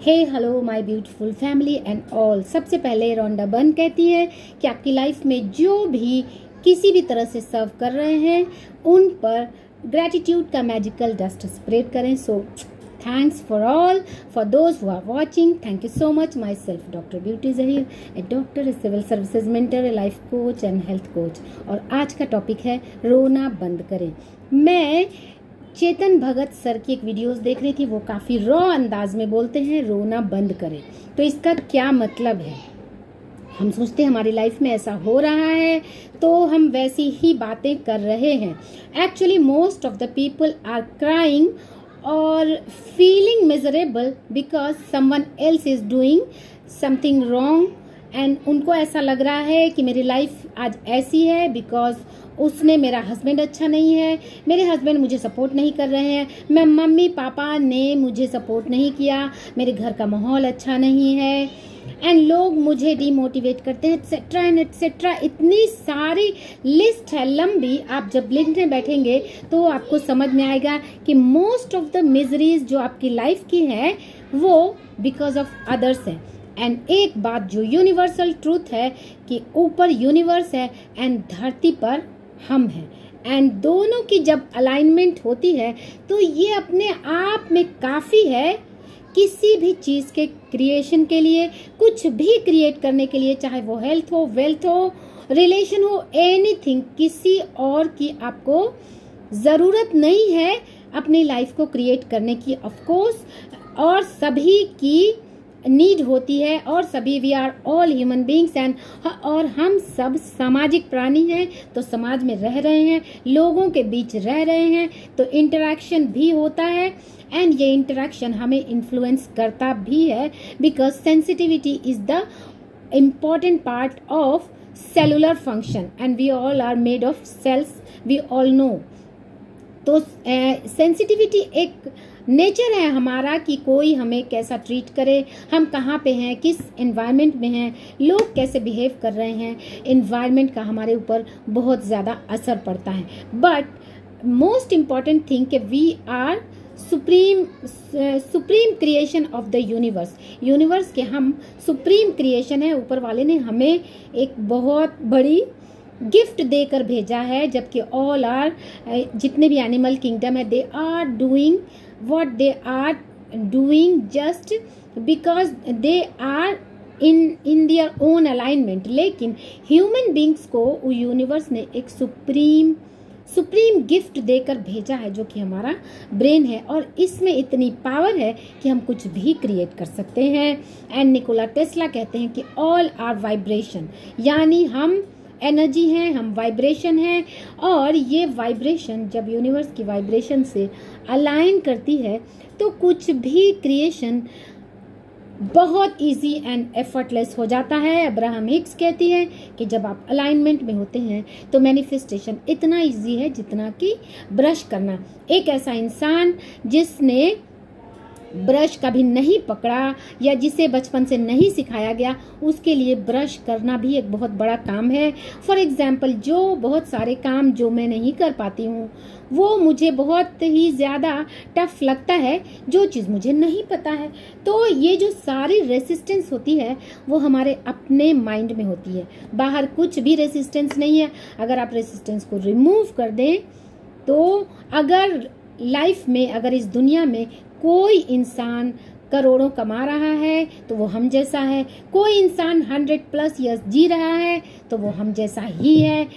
Hey hello my beautiful family and all. सबसे पहले Rhonda Byrne कहती है कि आपकी लाइफ में जो भी किसी भी तरह से सर्व कर रहे हैं उन पर ग्रैटिट्यूड का मैजिकल डस्ट स्प्रेड करें। So thanks for all, for those who are watching, thank you so much. Myself doctor Beauty Zaheer, a doctor, a civil services mentor, a life coach and health coach. और आज का topic है रोना बंद करें। मैं Chetan Bhagat sir की एक वीडियोस देख रही थी, वो काफ़ी रॉ अंदाज में बोलते हैं रोना बंद करें। तो इसका क्या मतलब है? हम सोचते हैं हमारी लाइफ में ऐसा हो रहा है तो हम वैसी ही बातें कर रहे हैं। Actually most of the people are crying और feeling miserable because someone else is doing something wrong and उनको ऐसा लग रहा है कि मेरी लाइफ आज ऐसी है बिकॉज उसने, मेरा हस्बैंड अच्छा नहीं है, मेरे हस्बैंड मुझे सपोर्ट नहीं कर रहे हैं, मैं मम्मी पापा ने मुझे सपोर्ट नहीं किया, मेरे घर का माहौल अच्छा नहीं है एंड लोग मुझे डिमोटिवेट करते हैं, एटसेट्रा एंड एटसेट्रा। इतनी सारी लिस्ट है लंबी। आप जब लिखने बैठेंगे तो आपको समझ में आएगा कि मोस्ट ऑफ द मिजरीज जो आपकी लाइफ की है वो बिकॉज ऑफ अदर्स है। एंड एक बात जो यूनिवर्सल ट्रूथ है कि ऊपर यूनिवर्स है एंड धरती पर हम हैं एंड दोनों की जब अलाइनमेंट होती है तो ये अपने आप में काफ़ी है किसी भी चीज़ के क्रिएशन के लिए, कुछ भी क्रिएट करने के लिए, चाहे वो हेल्थ हो, वेल्थ हो, रिलेशन हो, एनीथिंग। किसी और की आपको ज़रूरत नहीं है अपनी लाइफ को क्रिएट करने की, ऑफ कोर्स, और सभी की नीड होती है और सभी we are all human beings and और हम सब सामाजिक प्राणी हैं तो समाज में रह रहे हैं, लोगों के बीच रह रहे हैं तो इंटरेक्शन भी होता है एंड ये इंटरेक्शन हमें इन्फ्लुएंस करता भी है because sensitivity is the important part of cellular function and we all are made of cells, we all know. तो सेंसिटिविटी एक नेचर है हमारा कि कोई हमें कैसा ट्रीट करे, हम कहाँ पे हैं, किस एनवायरनमेंट में हैं, लोग कैसे बिहेव कर रहे हैं, एनवायरनमेंट का हमारे ऊपर बहुत ज़्यादा असर पड़ता है। बट मोस्ट इम्पॉर्टेंट थिंग कि we are supreme creation of the universe. Universe के हम सुप्रीम क्रिएशन है। ऊपर वाले ने हमें एक बहुत बड़ी गिफ्ट देकर भेजा है, जबकि ऑल आर, जितने भी एनिमल किंगडम है, they are doing what they are doing just because they are in their own alignment। लेकिन ह्यूमन बींग्स को यूनिवर्स ने एक सुप्रीम गिफ्ट देकर भेजा है जो कि हमारा ब्रेन है और इसमें इतनी पावर है कि हम कुछ भी क्रिएट कर सकते हैं। एंड निकोला टेस्ला कहते हैं कि ऑल आर वाइब्रेशन, यानी हम एनर्जी है, हम वाइब्रेशन है और ये वाइब्रेशन जब यूनिवर्स की वाइब्रेशन से अलाइन करती है तो कुछ भी क्रिएशन बहुत इजी एंड एफर्टलेस हो जाता है। अब्राहम हिक्स कहती है कि जब आप अलाइनमेंट में होते हैं तो मैनिफेस्टेशन इतना इजी है जितना कि ब्रश करना। एक ऐसा इंसान जिसने ब्रश कभी नहीं पकड़ा या जिसे बचपन से नहीं सिखाया गया, उसके लिए ब्रश करना भी एक बहुत बड़ा काम है। फॉर एग्जाम्पल, जो बहुत सारे काम जो मैं नहीं कर पाती हूँ वो मुझे बहुत ही ज़्यादा टफ लगता है, जो चीज़ मुझे नहीं पता है। तो ये जो सारी रेसिस्टेंस होती है वो हमारे अपने माइंड में होती है, बाहर कुछ भी रेसिस्टेंस नहीं है। अगर आप रेसिस्टेंस को रिमूव कर दें तो अगर लाइफ में, अगर इस दुनिया में कोई इंसान करोड़ों कमा रहा है तो वो हम जैसा है, कोई इंसान 100+ ईयर्स जी रहा है तो वो हम जैसा ही है,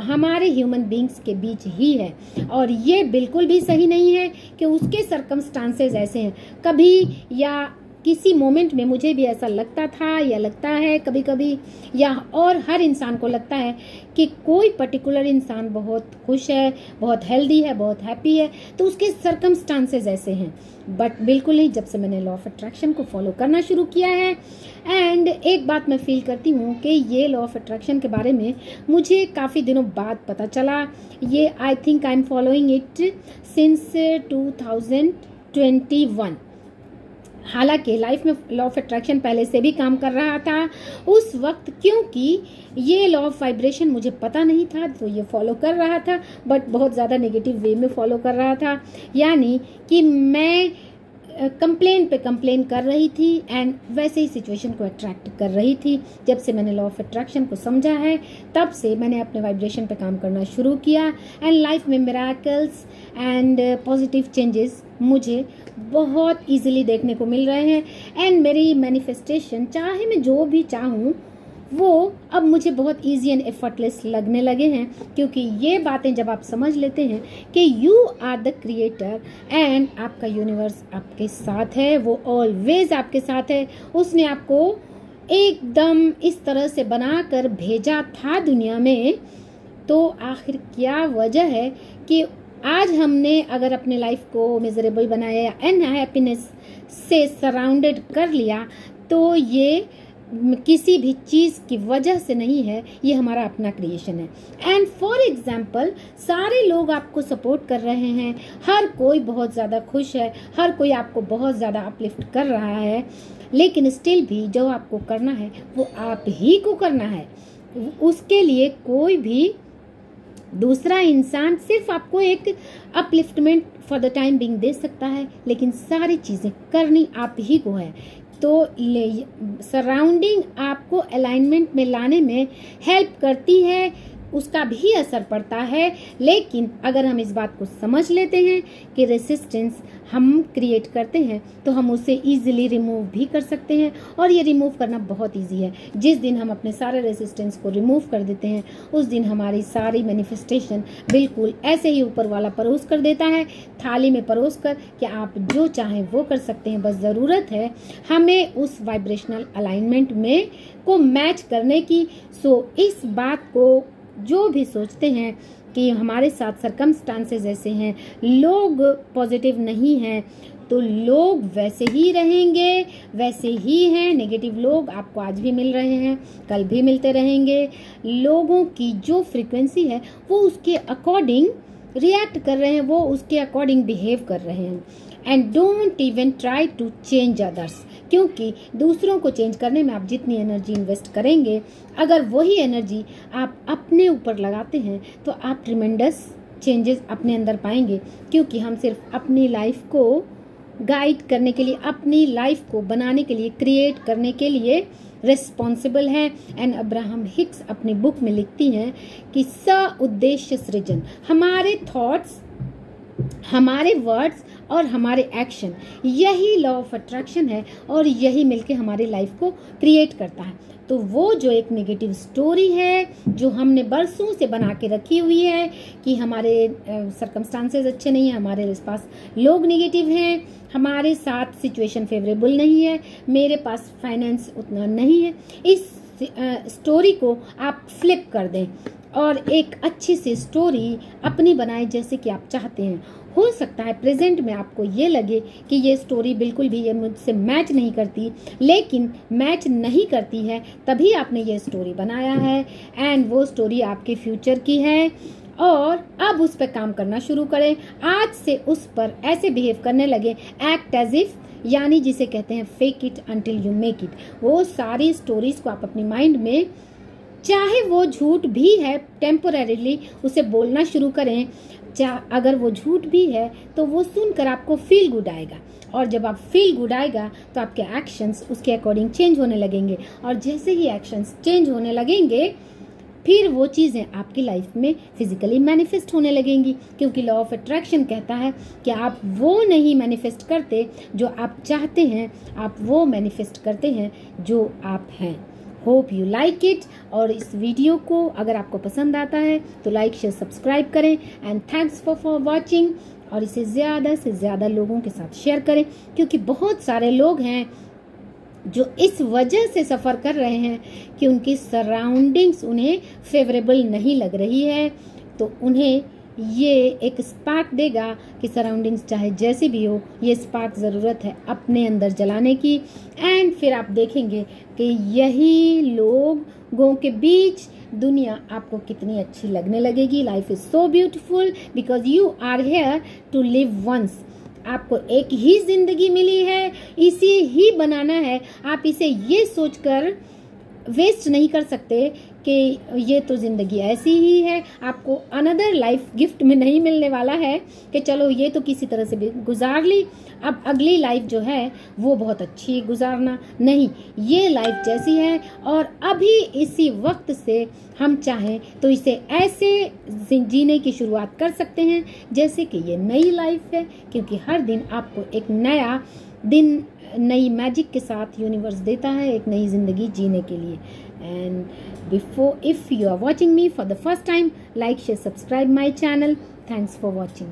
हमारे ह्यूमन बींग्स के बीच ही है। और ये बिल्कुल भी सही नहीं है कि उसके सर्कमस्टांसेस ऐसे हैं। कभी या किसी मोमेंट में मुझे भी ऐसा लगता था या लगता है कभी कभी, या और हर इंसान को लगता है कि कोई पर्टिकुलर इंसान बहुत खुश है, बहुत हेल्दी है, बहुत हैप्पी है तो उसके सर्कमस्टांसेस ऐसे हैं। बट बिल्कुल नहीं। जब से मैंने लॉ ऑफ अट्रैक्शन को फॉलो करना शुरू किया है एंड एक बात मैं फील करती हूँ कि ये लॉ ऑफ अट्रैक्शन के बारे में मुझे काफ़ी दिनों बाद पता चला। ये I think I am following it since 2021। हालांकि लाइफ में लॉ ऑफ अट्रैक्शन पहले से भी काम कर रहा था उस वक्त, क्योंकि ये लॉ ऑफ वाइब्रेशन मुझे पता नहीं था तो ये फॉलो कर रहा था, बट बहुत ज़्यादा नेगेटिव वे में फॉलो कर रहा था। यानी कि मैं कंप्लेन पे कंप्लेन कर रही थी एंड वैसे ही सिचुएशन को अट्रैक्ट कर रही थी। जब से मैंने लॉ ऑफ अट्रैक्शन को समझा है तब से मैंने अपने वाइब्रेशन पे काम करना शुरू किया एंड लाइफ में मिरेकल्स एंड पॉजिटिव चेंजेस मुझे बहुत इजीली देखने को मिल रहे हैं एंड मेरी मैनिफेस्टेशन चाहे मैं जो भी चाहूँ वो अब मुझे बहुत इजी एंड एफर्टलेस लगने लगे हैं, क्योंकि ये बातें जब आप समझ लेते हैं कि you are the creator and आपका यूनिवर्स आपके साथ है, वो ऑलवेज आपके साथ है। उसने आपको एकदम इस तरह से बनाकर भेजा था दुनिया में, तो आखिर क्या वजह है कि आज हमने अगर अपने लाइफ को मिजरेबल बनाया या अनहैप्पीनेस से सराउंडेड कर लिया, तो ये किसी भी चीज़ की वजह से नहीं है, ये हमारा अपना क्रिएशन है। एंड फॉर एग्जाम्पल सारे लोग आपको सपोर्ट कर रहे हैं, हर कोई बहुत ज़्यादा खुश है, हर कोई आपको बहुत ज़्यादा अपलिफ्ट कर रहा है, लेकिन स्टिल भी जो आपको करना है वो आप ही को करना है। उसके लिए कोई भी दूसरा इंसान सिर्फ आपको एक upliftment for the time being दे सकता है, लेकिन सारी चीज़ें करनी आप ही को है। तो सराउंडिंग आपको अलाइनमेंट में लाने में हेल्प करती है, उसका भी असर पड़ता है, लेकिन अगर हम इस बात को समझ लेते हैं कि रेसिस्टेंस हम क्रिएट करते हैं तो हम उसे इजीली रिमूव भी कर सकते हैं, और ये रिमूव करना बहुत इजी है। जिस दिन हम अपने सारे रेसिस्टेंस को रिमूव कर देते हैं उस दिन हमारी सारी मैनिफेस्टेशन बिल्कुल ऐसे ही ऊपर वाला परोस कर देता है, थाली में परोस कर कि आप जो चाहें वो कर सकते हैं। बस ज़रूरत है हमें उस वाइब्रेशनल अलाइनमेंट में को मैच करने की। सो इस बात को जो भी सोचते हैं कि हमारे साथ सरकमस्टांसेस ऐसे हैं, लोग पॉजिटिव नहीं हैं, तो लोग वैसे ही रहेंगे, वैसे ही हैं। नेगेटिव लोग आपको आज भी मिल रहे हैं, कल भी मिलते रहेंगे। लोगों की जो फ्रीक्वेंसी है वो उसके अकॉर्डिंग रिएक्ट कर रहे हैं, वो उसके अकॉर्डिंग बिहेव कर रहे हैं। And don't even try to change others, क्योंकि दूसरों को चेंज करने में आप जितनी एनर्जी इन्वेस्ट करेंगे, अगर वही एनर्जी आप अपने ऊपर लगाते हैं तो आप ट्रिमेंडस चेंजेस अपने अंदर पाएंगे, क्योंकि हम सिर्फ अपनी लाइफ को गाइड करने के लिए, अपनी लाइफ को बनाने के लिए, क्रिएट करने के लिए रिस्पॉन्सिबल है। एंड अब्राहम हिक्स अपनी बुक में लिखती हैं कि उद्देश्य सृजन, हमारे थॉट्स, हमारे वर्ड्स और हमारे एक्शन, यही लॉ ऑफ अट्रैक्शन है और यही मिलके हमारी लाइफ को क्रिएट करता है। तो वो जो एक नेगेटिव स्टोरी है जो हमने बरसों से बना के रखी हुई है कि हमारे सरकमस्टांसेस अच्छे नहीं हैं, हमारे पास लोग नेगेटिव हैं, हमारे साथ सिचुएशन फेवरेबल नहीं है, मेरे पास फाइनेंस उतना नहीं है, इस स्टोरी को आप फ्लिप कर दें और एक अच्छी सी स्टोरी अपनी बनाएं जैसे कि आप चाहते हैं। हो सकता है प्रेजेंट में आपको ये लगे कि ये स्टोरी बिल्कुल भी ये मुझसे मैच नहीं करती, लेकिन मैच नहीं करती है तभी आपने ये स्टोरी बनाया है एंड वो स्टोरी आपके फ्यूचर की है, और अब उस पर काम करना शुरू करें। आज से उस पर ऐसे बिहेव करने लगे, एक्ट एज इफ, यानी जिसे कहते हैं fake it until you make it. वो सारी स्टोरीज को आप अपनी माइंड में, चाहे वो झूठ भी है, टेम्पोरेरीली उसे बोलना शुरू करें। अगर वो झूठ भी है तो वो सुनकर आपको फील गुड आएगा, और जब आप फील गुड आएगा तो आपके एक्शंस उसके अकॉर्डिंग चेंज होने लगेंगे, और जैसे ही एक्शंस चेंज होने लगेंगे फिर वो चीज़ें आपकी लाइफ में फिजिकली मैनिफेस्ट होने लगेंगी, क्योंकि लॉ ऑफ अट्रैक्शन कहता है कि आप वो नहीं मैनिफेस्ट करते जो आप चाहते हैं, आप वो मैनिफेस्ट करते हैं जो आप हैं। होप यू लाइक इट, और इस वीडियो को अगर आपको पसंद आता है तो लाइक शेयर सब्सक्राइब करें एंड थैंक्स फॉर वॉचिंग, और इसे ज़्यादा से ज़्यादा लोगों के साथ शेयर करें, क्योंकि बहुत सारे लोग हैं जो इस वजह से सफ़र कर रहे हैं कि उनकी सराउंडिंग्स उन्हें फेवरेबल नहीं लग रही है, तो उन्हें ये एक स्पार्क देगा कि सराउंडिंग्स चाहे जैसी भी हो, ये स्पार्क ज़रूरत है अपने अंदर जलाने की। एंड फिर आप देखेंगे कि यही लोगों के बीच दुनिया आपको कितनी अच्छी लगने लगेगी। Life is so beautiful because you are here to live once. आपको एक ही जिंदगी मिली है, इसे ही बनाना है। आप इसे ये सोचकर वेस्ट नहीं कर सकते कि ये तो ज़िंदगी ऐसी ही है, आपको अनदर लाइफ गिफ्ट में नहीं मिलने वाला है कि चलो ये तो किसी तरह से भी गुजार ली, अब अगली लाइफ जो है वो बहुत अच्छी गुजारना। नहीं, ये लाइफ जैसी है और अभी इसी वक्त से हम चाहें तो इसे ऐसे जीने की शुरुआत कर सकते हैं जैसे कि ये नई लाइफ है, क्योंकि हर दिन आपको एक नया दिन नई मैजिक के साथ यूनिवर्स देता है एक नई ज़िंदगी जीने के लिए। And before if you are watching me for the first time, like share subscribe my channel. Thanks for watching.